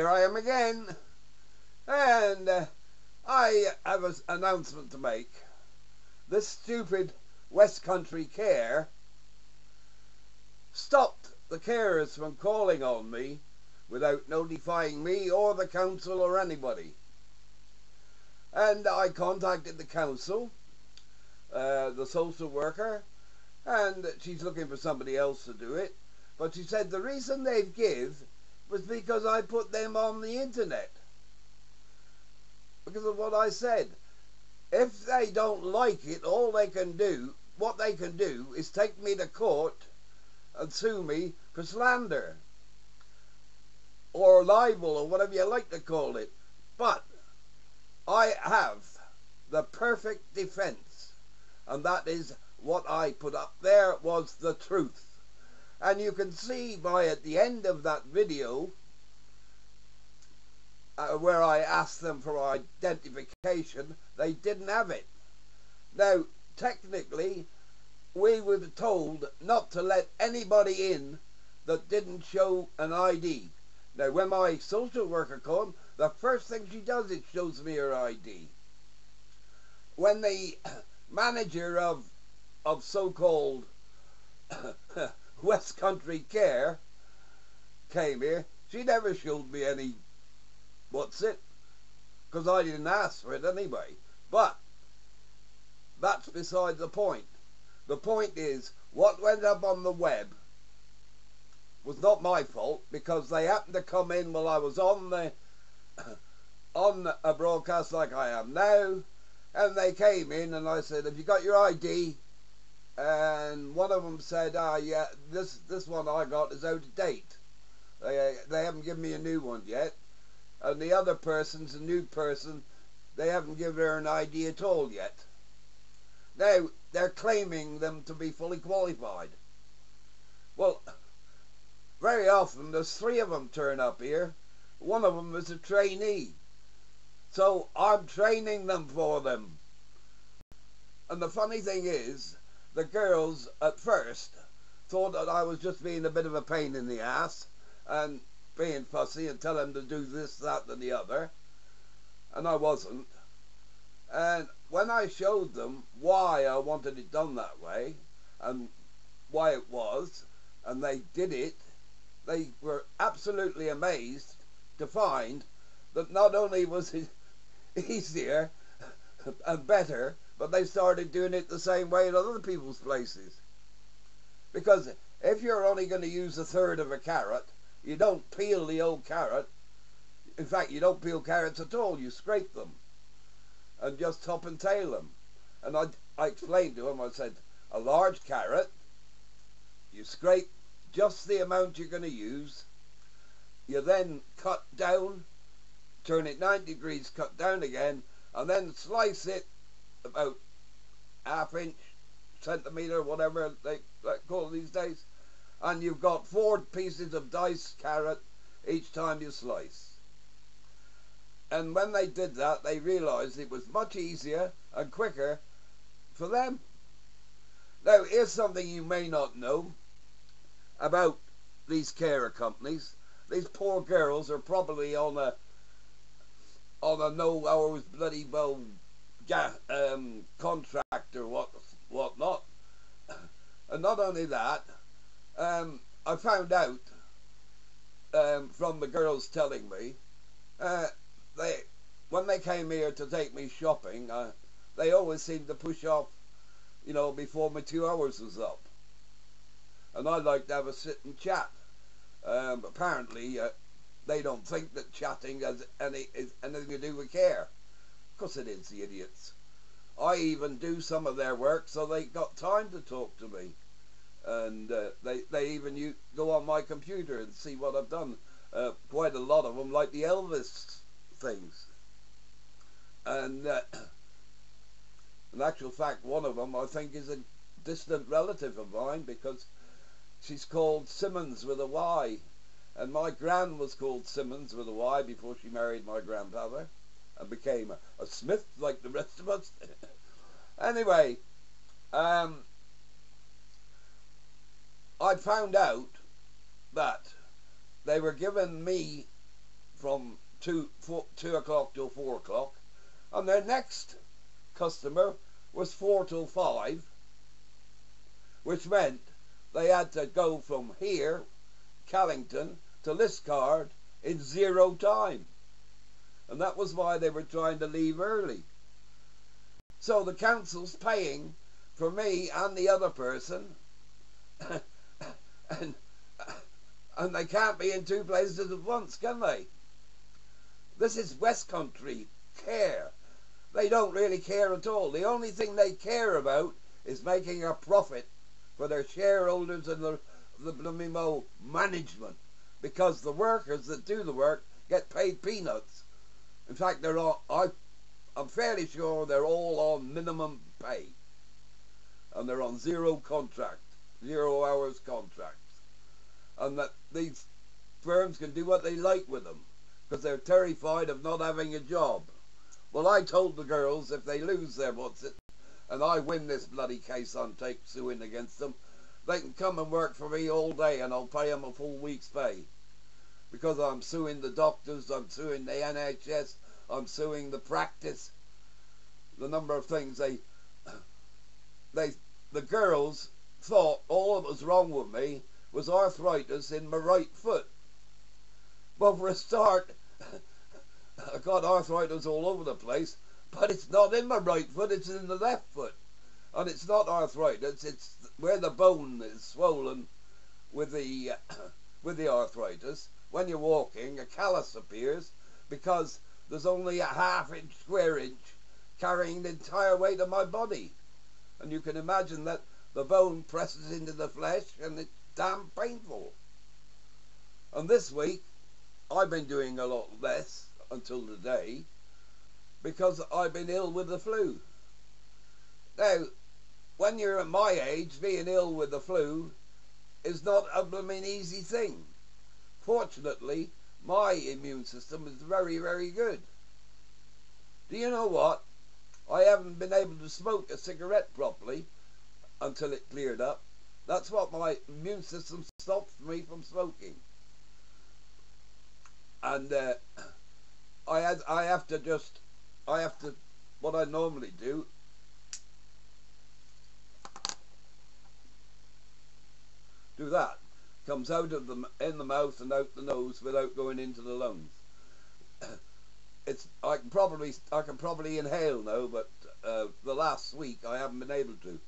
here I am again, and I have an announcement to make. This stupid West Country Care stopped the carers from calling on me without notifying me or the council or anybody. And I contacted the council, the social worker, and she's looking for somebody else to do it. But she said the reason they've give was because I put them on the internet. Because of what I said. If they don't like it, what they can do is take me to court and sue me for slander or libel or whatever you like to call it. But I have the perfect defense, and that is what I put up there was the truth. And you can see by at the end of that video where I asked them for identification, they didn't have it. Now, technically, we were told not to let anybody in that didn't show an ID. Now, when my social worker comes, the first thing she does is shows me her ID. When the manager of so-called West Country Care came here, she never showed me any because I didn't ask for it anyway. But that's beside the point. The point is, what went up on the web was not my fault, because they happened to come in while I was on a broadcast like I am now, and they came in and I said, have you got your ID? And one of them said, yeah, this one I got is out of date. They haven't given me a new one yet. And the other person's a new person. They haven't given her an ID at all yet. Now, they're claiming them to be fully qualified. Well, very often there's 3 of them turn up here. One of them is a trainee. So I'm training them for them. And the funny thing is, the girls at first thought that I was just being a bit of a pain in the ass and being fussy and tell them to do this, that and the other. And I wasn't. And when I showed them why I wanted it done that way and why it was, and they did it, they were absolutely amazed to find that not only was it easier and better, but they started doing it the same way at other people's places. Because if you're only going to use 1/3 of a carrot, you don't peel the old carrot. In fact, you don't peel carrots at all. You scrape them and just top and tail them. And I explained to him, I said, a large carrot, you scrape just the amount you're going to use. You then cut down, turn it 90 degrees, cut down again, and then slice it about 1/2 inch, centimetre, whatever they call it these days. And you've got 4 pieces of diced carrot each time you slice. And when they did that, they realised it was much easier and quicker for them. Now, here's something you may not know about these carer companies. These poor girls are probably on a no hours bloody well contract or whatnot. And not only that, I found out from the girls telling me, when they came here to take me shopping, they always seemed to push off, before my 2 hours was up. And I'd like to have a sit and chat. Apparently, they don't think that chatting has anything to do with care. Of course it is, the idiots. I even do some of their work so they got time to talk to me. And they even go on my computer and see what I've done. Quite a lot of them, like the Elvis things. And in actual fact, one of them I think is a distant relative of mine, because she's called Simmons with a Y. And my gran was called Simmons with a Y before she married my grandfather and became a Smith like the rest of us. Anyway, I found out that they were giving me from 2 o'clock till 4 o'clock, and their next customer was 4 till 5, which meant they had to go from here, Callington, to Liscard in 0 time. And that was why they were trying to leave early. So the council's paying for me and the other person, and they can't be in 2 places at once, can they? This is West Country care. They don't really care at all. The only thing they care about is making a profit for their shareholders and the blooming management, because the workers that do the work get paid peanuts. In fact, they're all, I'm fairly sure they're all on minimum pay, and they're on 0 hours contracts, and that these firms can do what they like with them because they're terrified of not having a job. Well, I told the girls if they lose their and I win this bloody case I'm suing against them, they can come and work for me all day and I'll pay them a full week's pay. Because I'm suing the doctors, I'm suing the NHS, I'm suing the practice, the number of things the girls thought all that was wrong with me was arthritis in my right foot. Well, for a start, I got arthritis all over the place, but it's not in my right foot, it's in the left foot. And it's not arthritis, it's where the bone is swollen with the arthritis. When you're walking, a callus appears because there's only a square inch carrying the entire weight of my body. And you can imagine that the bone presses into the flesh and it's damn painful. And this week, I've been doing a lot less until today because I've been ill with the flu. Now, when you're at my age, being ill with the flu is not a blooming easy thing. Fortunately, my immune system is very, very good. Do you know what? I haven't been able to smoke a cigarette properly until it cleared up. That's what my immune system stopped me from smoking. And what I normally do, that comes out of in the mouth and out the nose without going into the lungs. I can probably inhale now, but the last week I haven't been able to.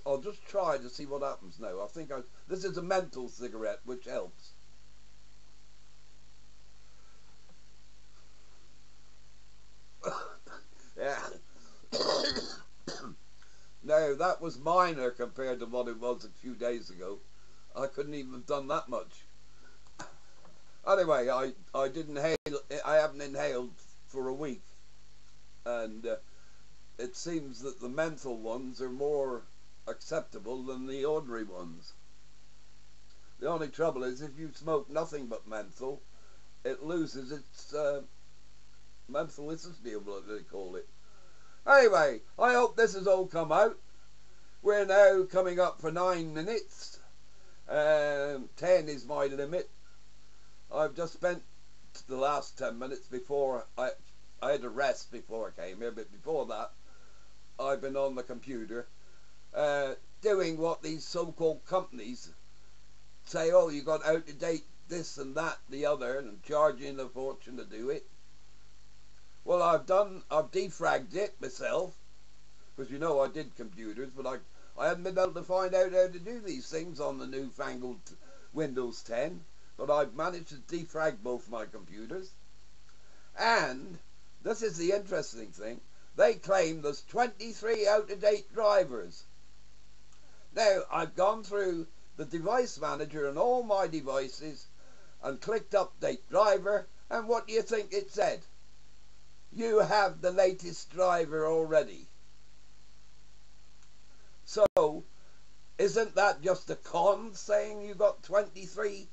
I'll just try to see what happens now. I think this is a menthol cigarette, which helps. Yeah. No, that was minor compared to what it was a few days ago. I couldn't even have done that much. Anyway, I didn't inhale. I haven't inhaled for a week, and it seems that the menthol ones are more acceptable than the ordinary ones. The only trouble is if you smoke nothing but menthol, it loses its mentholicity, what they call it. Anyway, I hope this has all come out. We're now coming up for 9 minutes. 10 is my limit. I've just spent the last 10 minutes before I had a rest before I came here, but before that I've been on the computer doing what these so-called companies say, oh, you got out to date this and that the other, and charging a fortune to do it. Well, I've defragged it myself, because you know I did computers, but I haven't been able to find out how to do these things on the newfangled Windows 10, but I've managed to defrag both my computers. And this is the interesting thing, they claim there's 23 out-of-date drivers. Now, I've gone through the device manager and all my devices and clicked update driver, and what do you think it said? You have the latest driver already. So, isn't that just a con saying you got 23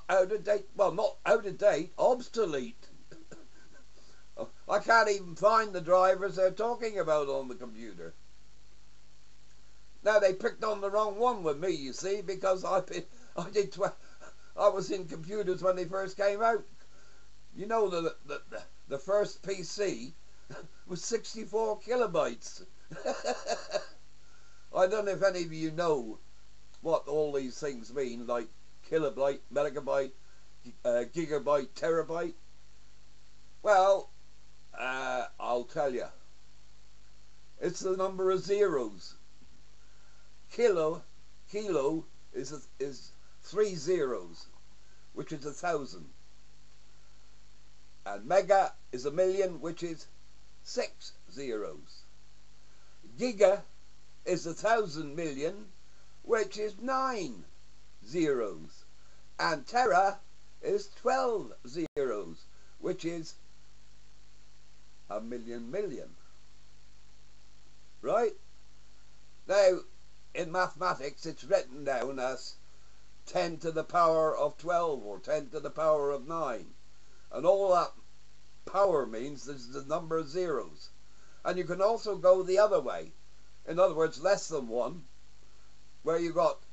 out of date? Well, not out of date, obsolete. I can't even find the drivers they're talking about on the computer. Now, they picked on the wrong one with me, you see, because I was in computers when they first came out. You know the first PC was 64 kilobytes. I don't know if any of you know what all these things mean, like kilobyte, megabyte, gigabyte, terabyte. Well, I'll tell you. It's the number of zeros. Kilo is 3 zeros, which is 1,000. And mega is 1,000,000, which is 6 zeros. Giga is 1,000,000,000, which is 9 zeros. And tera is 12 zeros, which is 1,000,000,000,000. Right? Now, in mathematics, it's written down as 10 to the power of 12 or 10 to the power of 9. And all that power means is the number of zeros. And you can also go the other way. In other words, less than 1, where you got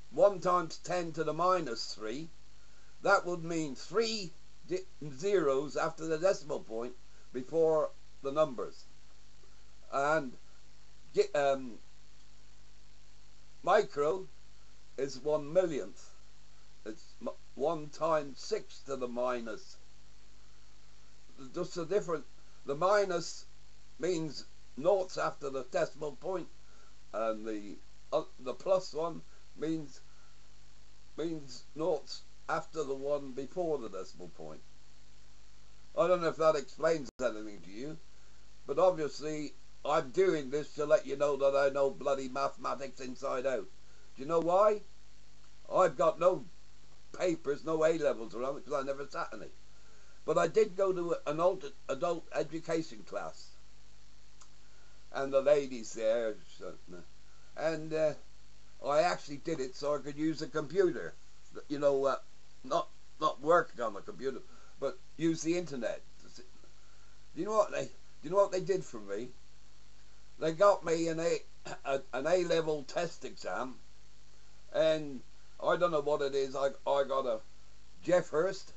1 times 10 to the minus 3. That would mean 3 zeros after the decimal point before the numbers. And micro is 1,000,000th. It's 1 times 6 to the minus. Just a different. The minus means noughts after the decimal point, and the plus one means noughts after the one before the decimal point. I don't know if that explains anything to you, but obviously I'm doing this to let you know that I know bloody mathematics inside out. Do you know why? I've got no papers, no A-levels around it, because I never sat in it. But I did go to an adult education class, and the ladies there, and I actually did it so I could use a computer. You know, not working on the computer, but use the internet. Do you know what they did for me? They got me an A-level test exam, and I don't know what it is. I got a Jeff Hurst.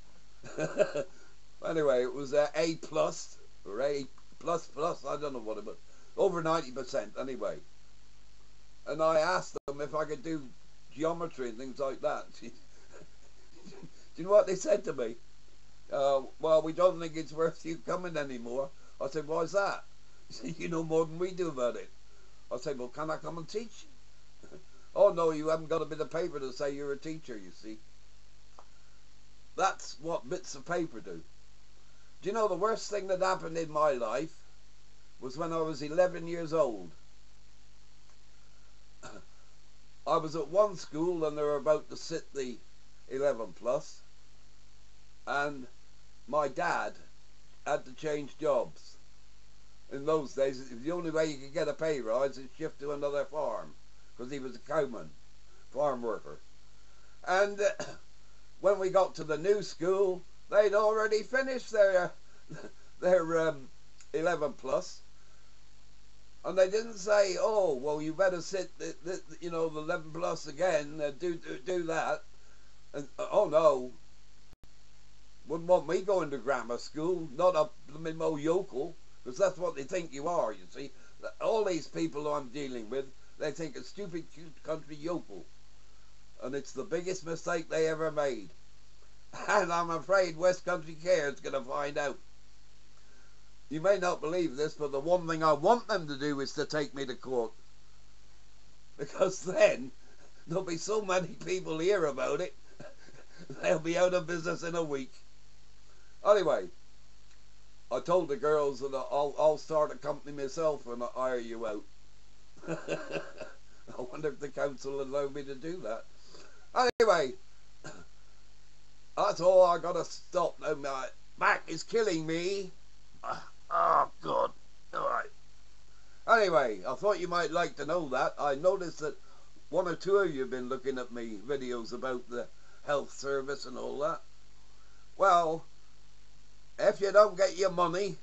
Anyway, it was A plus or A plus. I don't know what it was. Over 90% anyway. And I asked them if I could do geometry and things like that. Do you know what they said to me? Well, we don't think it's worth you coming anymore. I said, why's that? He said, you know more than we do about it. I said, well, can I come and teach? Oh, no, you haven't got a bit of paper to say you're a teacher, you see. That's what bits of paper do. Do you know the worst thing that happened in my life was when I was 11 years old. I was at one school and they were about to sit the 11 plus, and my dad had to change jobs. In those days, the only way you could get a pay rise is shift to another farm, because he was a cowman, farm worker. And when we got to the new school, they'd already finished their 11 plus, and they didn't say, oh, well, you better sit the 11 plus again, do that. And oh no, wouldn't want me going to grammar school, not a blooming old yokel, because that's what they think you are, you see. All these people I'm dealing with, they think a stupid, cute country yokel. And it's the biggest mistake they ever made. And I'm afraid West Country Care is going to find out. You may not believe this, but the one thing I want them to do is to take me to court. Because then, there'll be so many people hear about it, they'll be out of business in a week. Anyway, I told the girls that I'll start a company myself and I'll hire you out. I wonder if the council will allow me to do that. Anyway, that's all. I gotta stop now. My back is killing me. Oh God. Alright. Anyway, I thought you might like to know that. I noticed that one or two of you have been looking at me videos about the health service and all that. Well, if you don't get your money,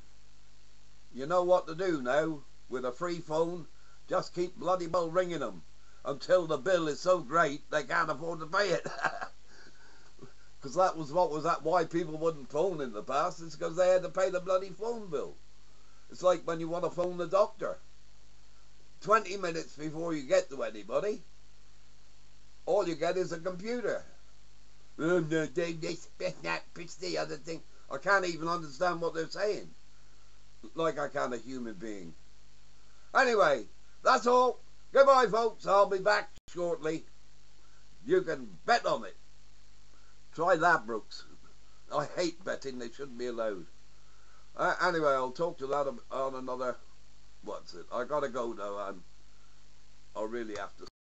you know what to do now. With a free phone, just keep bloody well ringing them until the bill is so great they can't afford to pay it. Because that was why people wouldn't phone in the past. It's because they had to pay the bloody phone bill. It's like when you want to phone the doctor. 20 minutes before you get to anybody, all you get is a computer. Oh, no, this, that, it's the other thing. I can't even understand what they're saying. Like I can a human being. Anyway, that's all. Goodbye, folks. I'll be back shortly. You can bet on it. Try Ladbrokes. I hate betting. They shouldn't be allowed. Anyway, I'll talk to that on another... What's it? I gotta go now, and I really have to